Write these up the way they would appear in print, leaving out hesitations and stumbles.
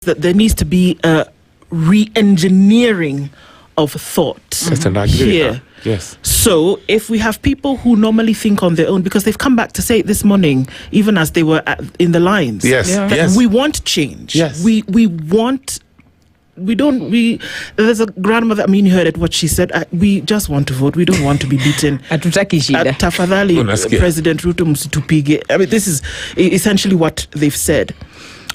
that there needs to be a re-engineering of thought here. Yes. So if we have people who normally think on their own, because they've come back to say it this morning, even as they were in the lines, that we want change. Yes. We want. There's a grandmother, you heard it, what she said. We just want to vote. We don't want to be beaten. Tafadhali, President Ruto msitupige. This is essentially what they've said.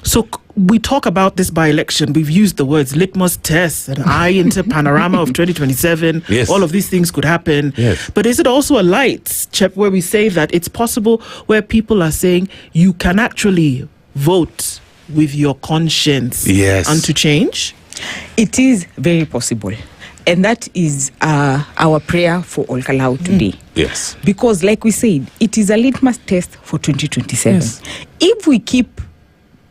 So we talk about this by-election. We've used the words litmus test and eye into panorama of 2027. Yes. All of these things could happen. Yes. But is it also a light, Chep, where we say that it's possible, where people are saying you can actually vote with your conscience unto change? It is very possible. And that is our prayer for Downlaod today. Yes. Because like we said, it is a litmus test for 2027. Yes. If we keep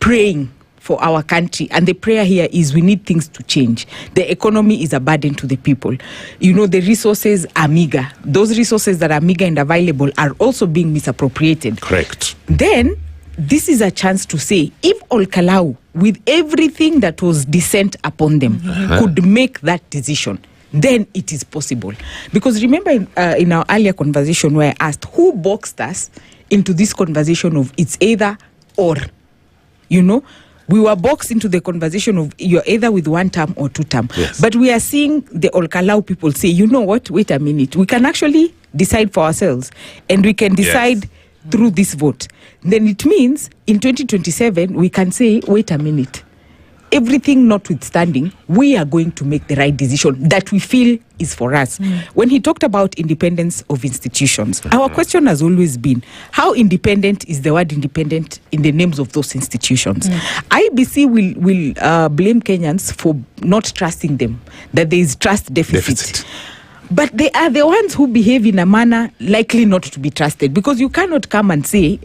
praying for our country, and the prayer here is we need things to change. The economy is a burden to the people. The resources are meager. Those resources that are meager and available are also being misappropriated. Correct. Then this is a chance to say, if Downlaod, with everything that was descent upon them, could make that decision, then it is possible. Because remember in our earlier conversation where I asked, who boxed us into this conversation of it's either or? We were boxed into the conversation of you're either with one term or two term. Yes. But we are seeing the Downlaod people say, you know what, wait a minute. We can actually decide for ourselves. And we can decide through this vote. Then it means in 2027, we can say, wait a minute. Everything notwithstanding, we are going to make the right decision that we feel is for us. When he talked about independence of institutions, our question has always been, how independent is the word independent in the names of those institutions? IEBC will blame Kenyans for not trusting them, that there is trust deficit. But they are the ones who behave in a manner likely not to be trusted, because you cannot come and say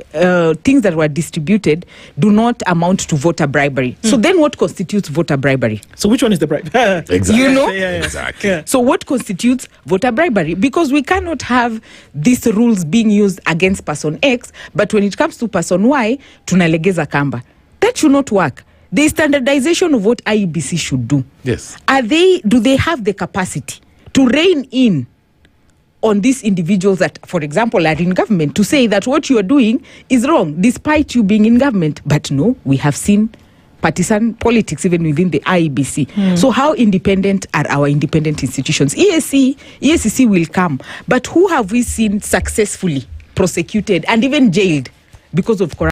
things that were distributed do not amount to voter bribery. So then what constitutes voter bribery? So which one is the bribe? Exactly. Exactly. Yeah. So what constitutes voter bribery? Because we cannot have these rules being used against person X, but when it comes to person Y, tunalegeza kamba. That should not work. The standardization of what IEBC should do. Yes. Do they have the capacity to rein in on these individuals that, for example, are in government, to say that what you are doing is wrong, despite you being in government? But no, we have seen partisan politics even within the IEBC. So how independent are our independent institutions? EACC will come, but who have we seen successfully prosecuted and even jailed because of corruption?